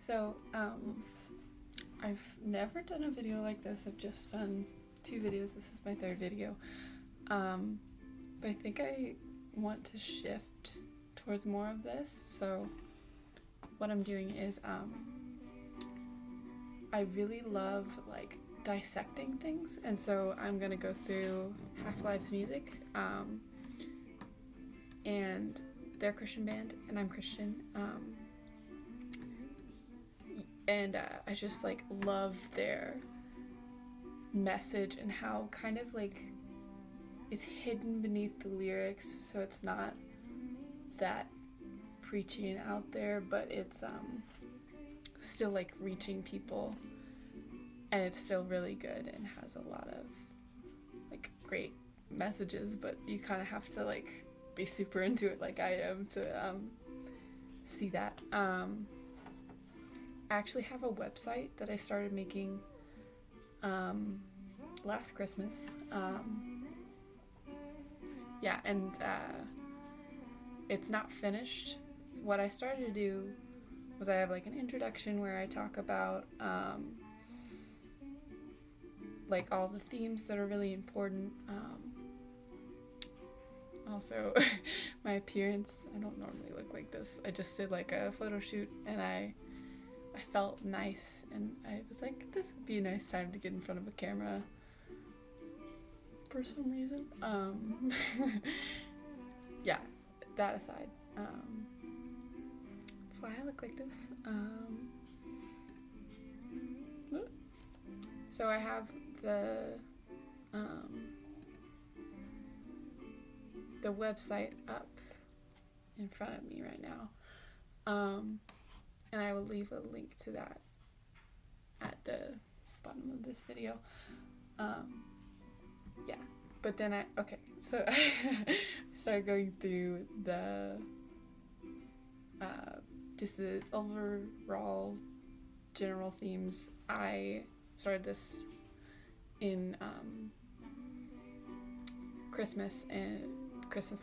So, I've never done a video like this. I've just done 2 videos. This is my 3rd video. But I think I want to shift towards more of this. So what I'm doing is, I really love like dissecting things, and so I'm gonna go through Half-Life's music, and they're a Christian band, and I'm Christian, and I just like love their message and how kind of like is hidden beneath the lyrics, so it's not that preachy and out there, but it's still like reaching people, and it's still really good and has a lot of like great messages, but you kind of have to like be super into it like I am to see that. I actually have a website that I started making last Christmas. And it's not finished. What I started to do was I have like an introduction where I talk about like all the themes that are really important. Also, my appearance, I don't normally look like this. I just did like a photo shoot, and I felt nice, and I was like, this would be a nice time to get in front of a camera for some reason. Yeah, that aside, that's why I look like this. So I have the website up in front of me right now, and I will leave a link to that at the bottom of this video. But then I started going through the just the overall general themes. I started this in Christmas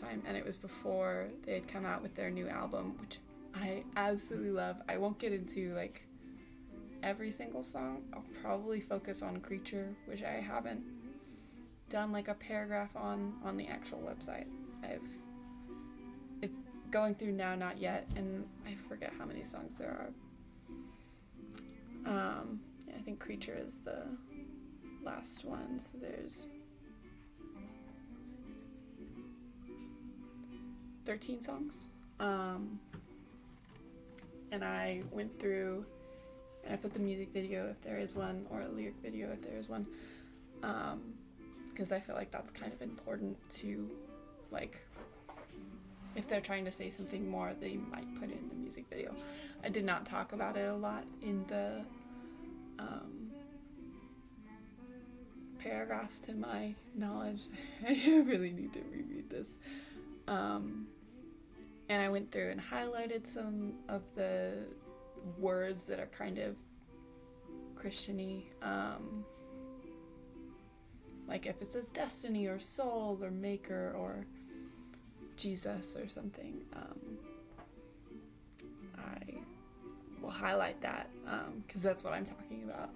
time, and it was before they had come out with their new album, which I absolutely love. I won't get into like every single song. I'll probably focus on Creature, which I haven't done like a paragraph on the actual website. It's going through Now Not Yet, and I forget how many songs there are. I think Creature is the last one, so there's 13 songs. And I went through and I put the music video if there is one, or a lyric video if there is one, because I feel like that's kind of important to, like, if they're trying to say something more, they might put it in the music video. I did not talk about it a lot in the paragraph, to my knowledge. I really need to reread this. And I went through and highlighted some of the words that are kind of Christian-y. Like if it says destiny or soul or maker or Jesus or something, I will highlight that, because that's what I'm talking about.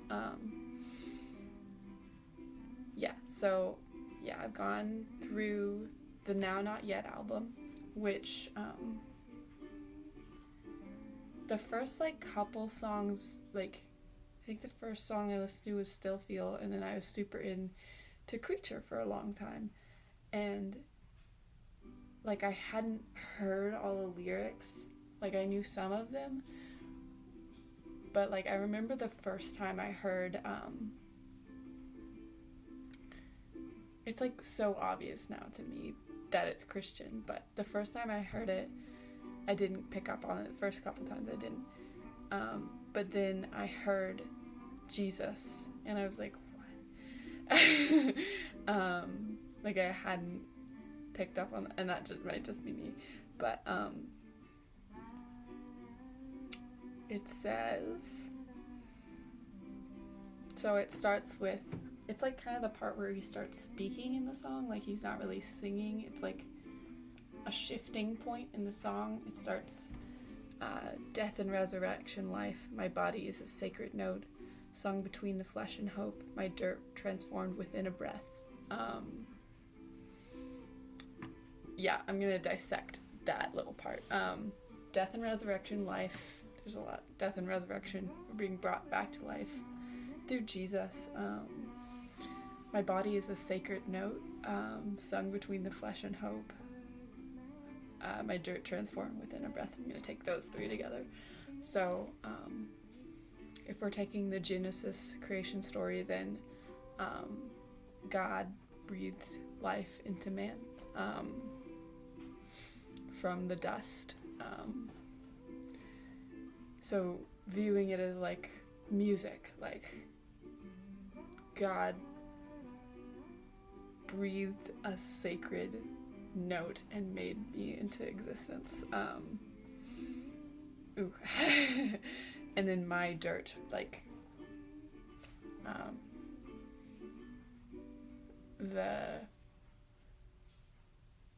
I've gone through the Now Not Yet album, which the first like couple songs, like I think the first song I listened to was Still Feel, and then I was super into Creature for a long time, and like I hadn't heard all the lyrics. Like I knew some of them, but like I remember the first time I heard it's like so obvious now to me that it's Christian, but the first time I heard it, I didn't pick up on it. The first couple times I didn't. But then I heard Jesus, and I was like, what? Like I hadn't picked up on that, and that just might just be me. But it says, so it starts with, it's like kind of the part where he starts speaking in the song, like he's not really singing. It's like a shifting point in the song. It starts, Death and resurrection life, my body is a sacred note, sung between the flesh and hope, my dirt transformed within a breath. Yeah, I'm gonna dissect that little part. Death and resurrection life, there's a lot. Death and resurrection, we're being brought back to life through Jesus. My body is a sacred note, sung between the flesh and hope. My dirt transformed within a breath. I'm going to take those three together. So if we're taking the Genesis creation story, then God breathed life into man from the dust. So viewing it as like music, like God breathed a sacred note and made me into existence. And then my dirt, like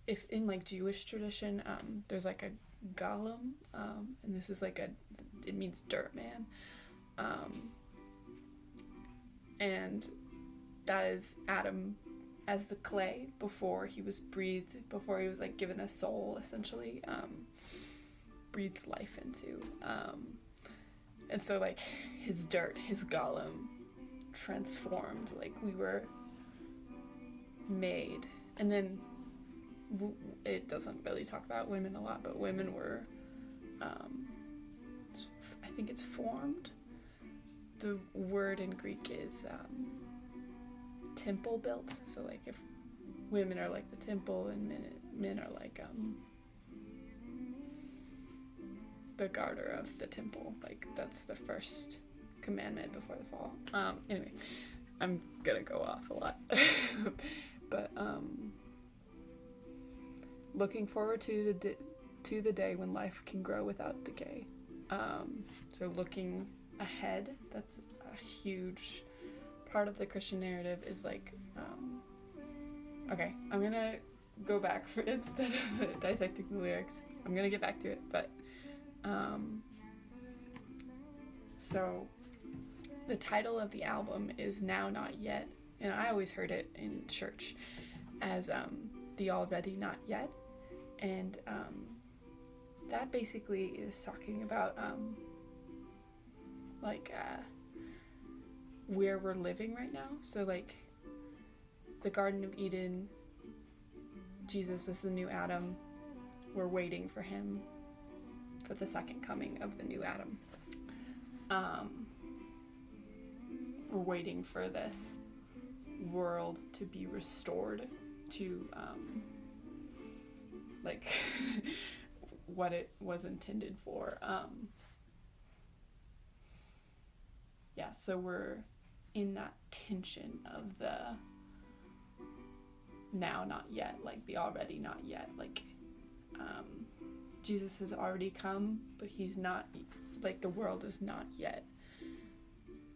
if in like Jewish tradition, there's like a golem, and this is like it means dirt man, and that is Adam as the clay before he was breathed, before he was like given a soul, essentially, breathed life into. And so like his dirt, his golem transformed, like we were made. And then it doesn't really talk about women a lot, but women were, I think it's formed. The word in Greek is temple built. So like if women are like the temple and men are like the garter of the temple, like that's the first commandment before the fall. Anyway, I'm gonna go off a lot. But looking forward to the day when life can grow without decay. So looking ahead, that's a huge part of the Christian narrative, is like, okay, I'm gonna go back instead of dissecting the lyrics. I'm gonna get back to it, but so the title of the album is Now Not Yet, and I always heard it in church as the Already Not Yet, and that basically is talking about where we're living right now. So like the Garden of Eden, Jesus is the new Adam. We're waiting for him for the second coming of the new Adam. We're waiting for this world to be restored to like what it was intended for. So we're in that tension of the now not yet, like the already not yet, like Jesus has already come, but he's not, like the world is not yet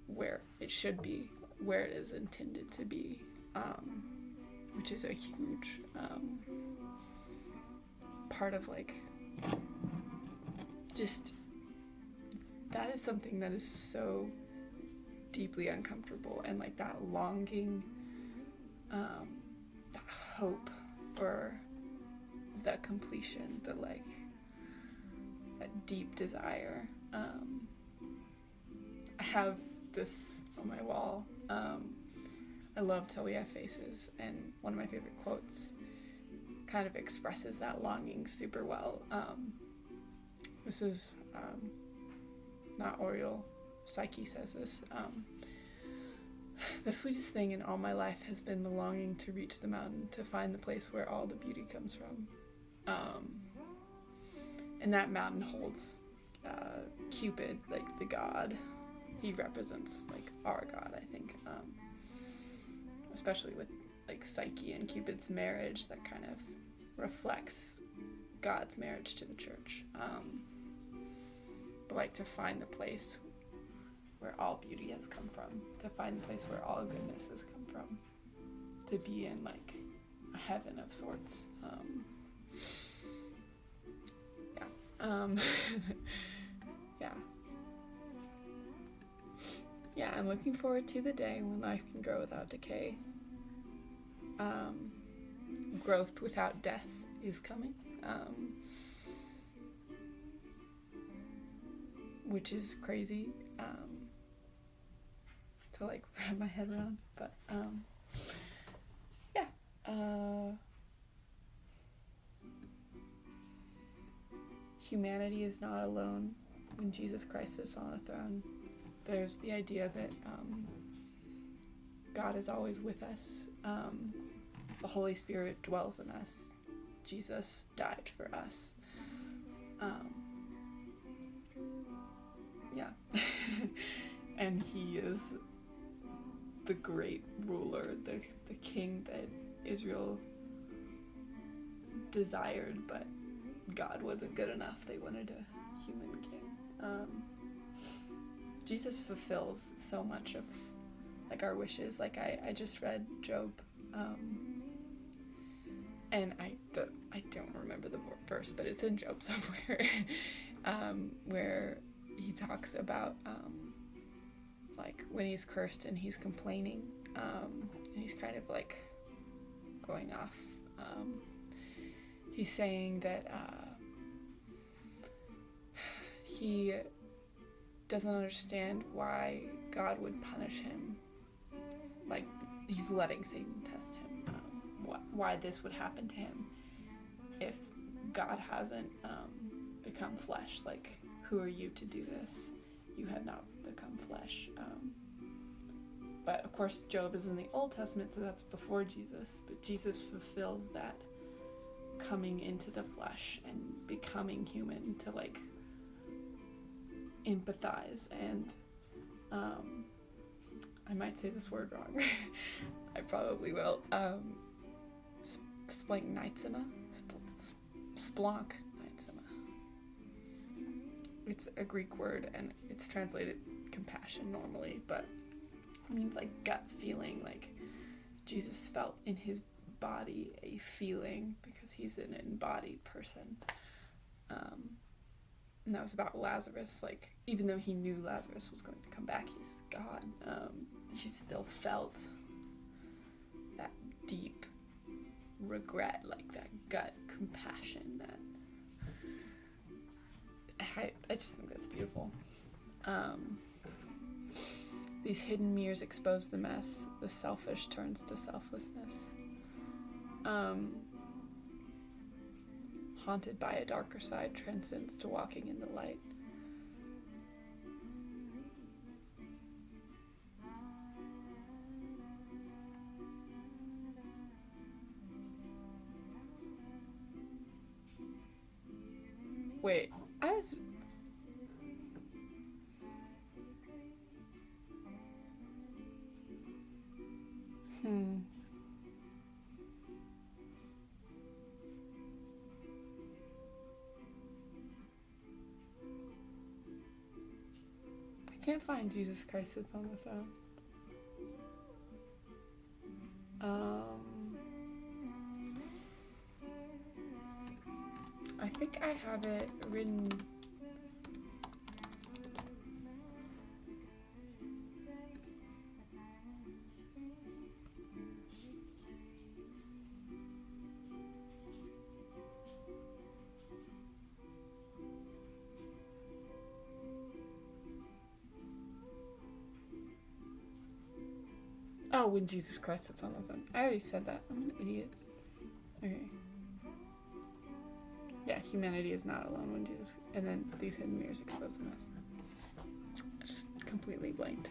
where it should be, where it is intended to be, which is a huge part of like just that is something that is so deeply uncomfortable, and like that longing, that hope for the completion, the like that deep desire. I have this on my wall. I love Till We Have Faces, and one of my favorite quotes kind of expresses that longing super well. This is not Oriole, Psyche says this. The sweetest thing in all my life has been the longing to reach the mountain, to find the place where all the beauty comes from. And that mountain holds Cupid, like the god. He represents like our god, I think. Especially with like Psyche and Cupid's marriage, that kind of reflects God's marriage to the church. But like to find the place where all beauty has come from, to find the place where all goodness has come from, to be in like a heaven of sorts. Um, yeah. Yeah, I'm looking forward to the day when life can grow without decay. Growth without death is coming. Which is crazy to like wrap my head around, but yeah. Humanity is not alone when Jesus Christ is on the throne. There's the idea that God is always with us. The Holy Spirit dwells in us. Jesus died for us. Yeah. And he is the great ruler, the king that Israel desired, but God wasn't good enough. They wanted a human king. Jesus fulfills so much of like our wishes. Like I just read Job, and I don't remember the verse, but it's in Job somewhere, where he talks about like when he's cursed and he's complaining, and he's kind of like going off. He's saying that he doesn't understand why God would punish him. Like he's letting Satan test him. Why this would happen to him if God hasn't become flesh. Like, who are you to do this? You have not become flesh. But of course, Job is in the Old Testament, so that's before Jesus. But Jesus fulfills that coming into the flesh and becoming human to like empathize and I might say this word wrong. I probably will. Splanknizema? Splonknizema. It's a Greek word and it's translated compassion normally, but it means like gut feeling. Like Jesus felt in his body a feeling because he's an embodied person. And that was about Lazarus. Like, even though he knew Lazarus was going to come back, he's God. He still felt that deep regret, like that gut compassion. That I just think that's beautiful. These hidden mirrors expose the mess. The selfish turns to selflessness. Haunted by a darker side transcends to walking in the light. Wait, I was... I can't find Jesus Christ that's on the throne. I think I have it written. Oh, when Jesus Christ sits on the throne. I already said that. I'm an idiot. Okay. Yeah, humanity is not alone when Jesus... And then these hidden mirrors expose the mess. I just completely blanked.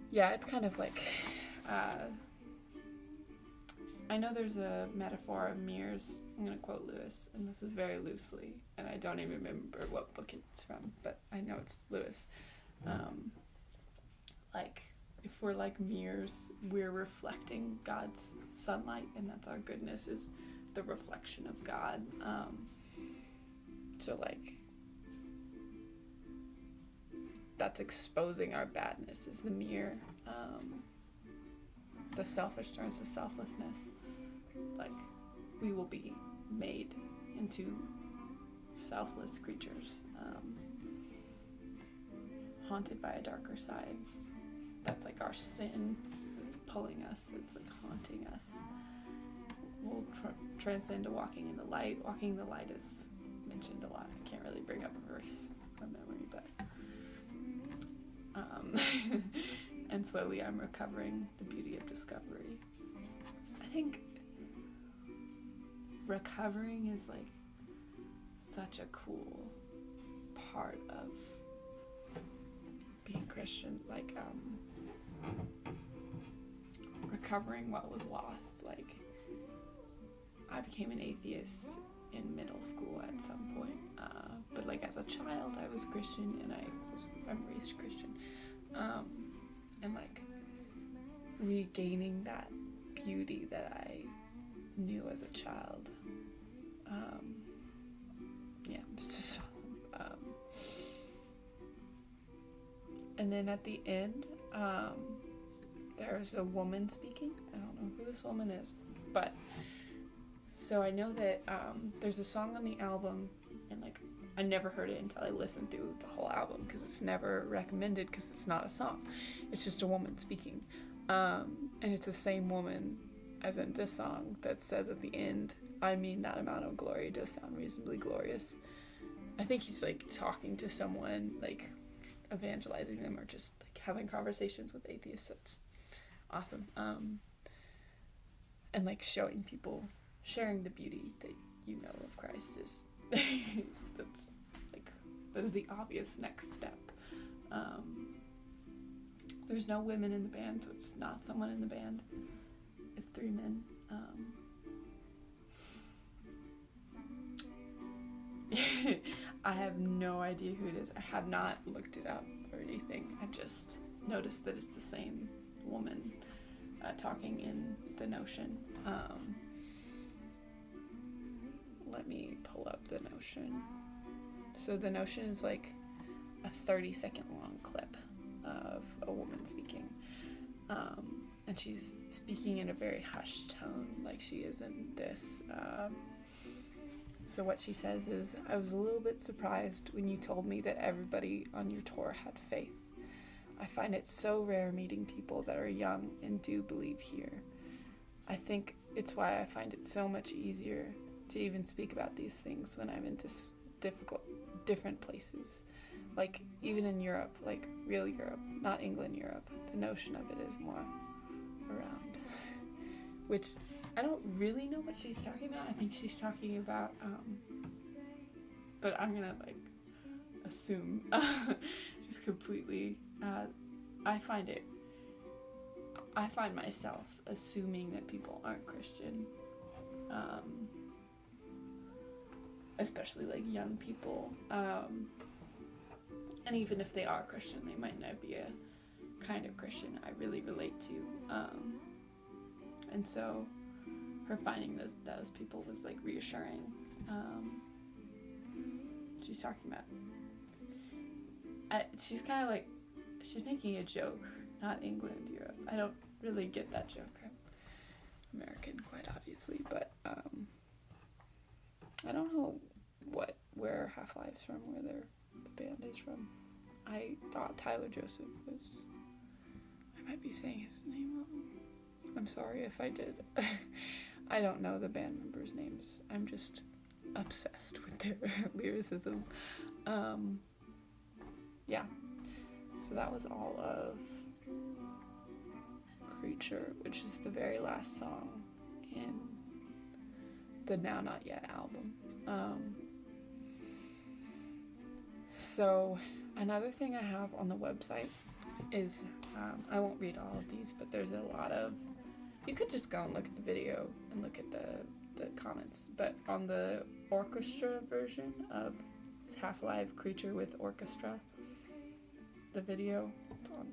Yeah, it's kind of like... I know there's a metaphor of mirrors. I'm going to quote Lewis, and this is very loosely, and I don't even remember what book it's from, but I know it's Lewis. Like, if we're like mirrors, we're reflecting God's sunlight, and that's our goodness, is the reflection of God. So like, that's exposing our badness, is the mirror. The selfish turns to selflessness. Like, we will be made into selfless creatures, haunted by a darker side. That's like our sin. It's pulling us. It's like haunting us. We'll transcend to walking in the light. Walking in the light is mentioned a lot. I can't really bring up a verse from memory, but and slowly I'm recovering the beauty of discovery. I think recovering is like such a cool part of being Christian, like recovering what was lost. Like, I became an atheist in middle school at some point, but like as a child I was Christian, and I'm raised Christian, and like regaining that beauty that I knew as a child, it's just awesome. And then at the end, there's a woman speaking. I don't know who this woman is, but so I know that there's a song on the album, and like I never heard it until I listened through the whole album, because it's never recommended, because it's not a song. It's just a woman speaking, and it's the same woman as in this song that says at the end, "I mean, that amount of glory does sound reasonably glorious." I think he's like talking to someone, like evangelizing them, or just like having conversations with atheists. That's awesome. And like showing people, sharing the beauty that you know of Christ is that's like, that is the obvious next step. There's no women in the band, so it's not someone in the band. It's 3 men. I have no idea who it is. I have not looked it up or anything. I've just noticed that it's the same woman talking in The Notion. Let me pull up The Notion. So The Notion is like a 30-second long clip of a woman speaking. And she's speaking in a very hushed tone, like she is in this. So what she says is, "I was a little bit surprised when you told me that everybody on your tour had faith. I find it so rare meeting people that are young and do believe here. I think it's why I find it so much easier to even speak about these things when I'm in different places. Like, even in Europe, like real Europe, not England Europe, the notion of it is more around." Which, I don't really know what she's talking about. I think she's talking about, but I'm gonna like assume, just completely, I find myself assuming that people aren't Christian, especially like young people, and even if they are Christian, they might not be a kind of Christian I really relate to, and so her finding those people was like reassuring. She's talking about, she's kind of like, she's making a joke, not England, Europe. I don't really get that joke. I'm American, quite obviously, but I don't know where Half-Life's from, where the band is from. I thought Tyler Joseph was, I might be saying his name wrong. I'm sorry if I did. I don't know the band members' names. I'm just obsessed with their lyricism. Yeah. So that was all of Creature, which is the very last song in the Now Not Yet album. So another thing I have on the website is, I won't read all of these, but there's a lot of, you could just go and look at the video and look at the comments, but on the orchestra version of Half-Life Creature with Orchestra, the video on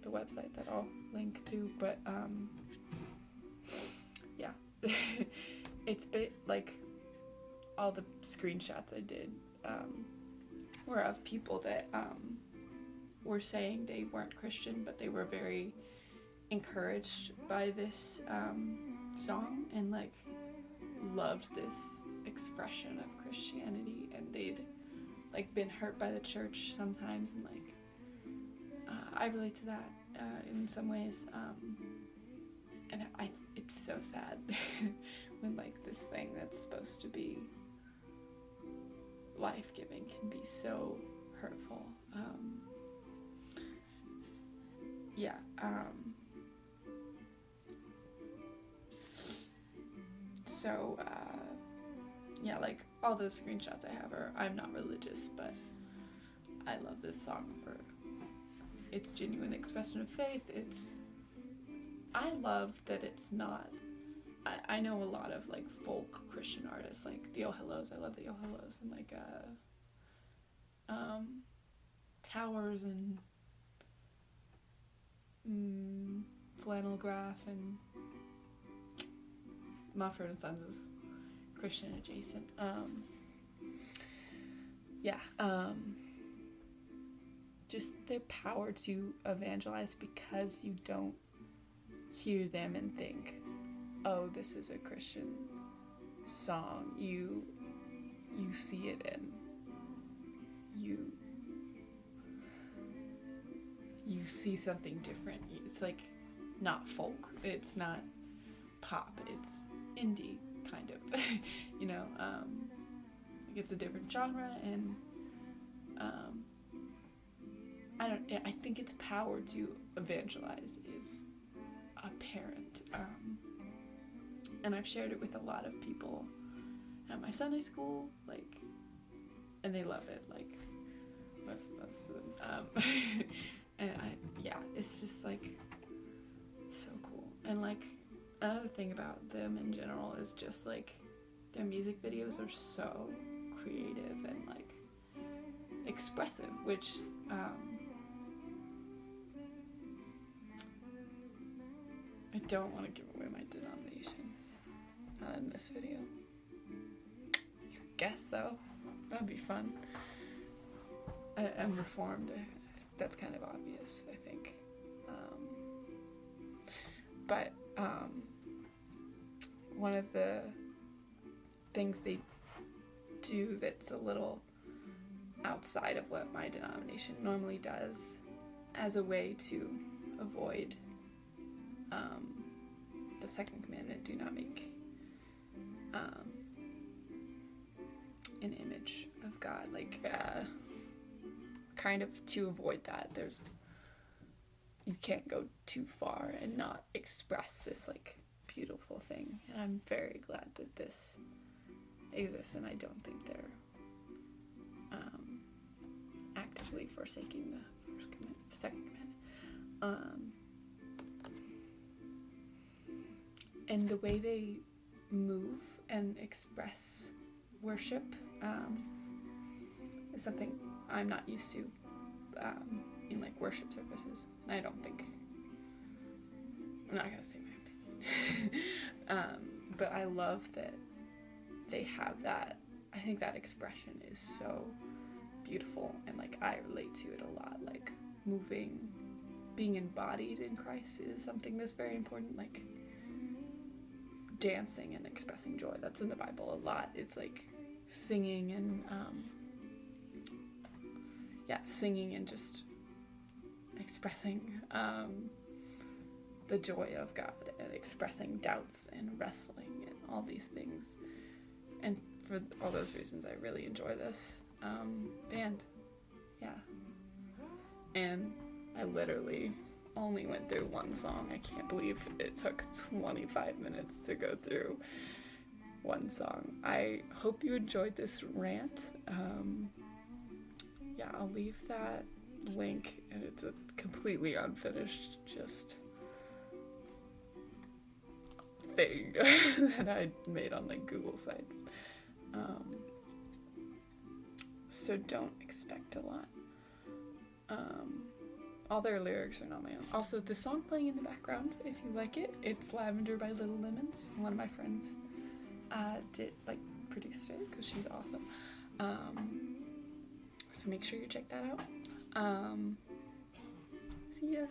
the website that I'll link to, but yeah, it's bit like all the screenshots I did were of people that were saying they weren't Christian, but they were very encouraged by this song and like loved this expression of Christianity, and they'd like been hurt by the church sometimes, and like I relate to that in some ways, and it's so sad when like this thing that's supposed to be life-giving can be so hurtful. So like all the screenshots I have are, I'm not religious, but I love this song for its genuine expression of faith. I love that it's not, I know a lot of like folk Christian artists, like the Oh Hellos. I love the Oh Hellos, and like Towers and Flannel Graph and Mumford & Sons is Christian adjacent. Just their power to evangelize, because you don't hear them and think, oh, this is a Christian song. You see it, and you see something different. It's like not folk, it's not pop, it's indie kind of, like it's a different genre, and I think its power to evangelize is apparent, and I've shared it with a lot of people at my Sunday school, like, and they love it, like most of them, and it's just like so cool. And like another thing about them in general is just like their music videos are so creative and like expressive, which I don't want to give away my denomination in this video. You could guess though, that'd be fun. I'm Reformed. That's kind of obvious, I think. But one of the things they do that's a little outside of what my denomination normally does, as a way to avoid the second commandment, do not make an image of God, like kind of to avoid that, you can't go too far and not express this like beautiful thing. And I'm very glad that this exists, and I don't think they're actively forsaking the second commandment. And the way they move and express worship is something I'm not used to in like worship services, and I'm not gonna say my opinion, but I love that they have that. I think that expression is so beautiful, and like I relate to it a lot. Like moving, being embodied in Christ is something that's very important. Like dancing and expressing joy, that's in the Bible a lot. It's like singing and singing and just expressing the joy of God, and expressing doubts and wrestling and all these things. And for all those reasons, I really enjoy this band. And I literally only went through one song. I can't believe it took 25 minutes to go through one song. I hope you enjoyed this rant. I'll leave that link, and it's a completely unfinished just thing that I made on like Google Sites. So don't expect a lot. All their lyrics are not my own. Also, the song playing in the background, if you like it, it's Lavender by Little Lemons. One of my friends produced it, because she's awesome. So make sure you check that out. See ya.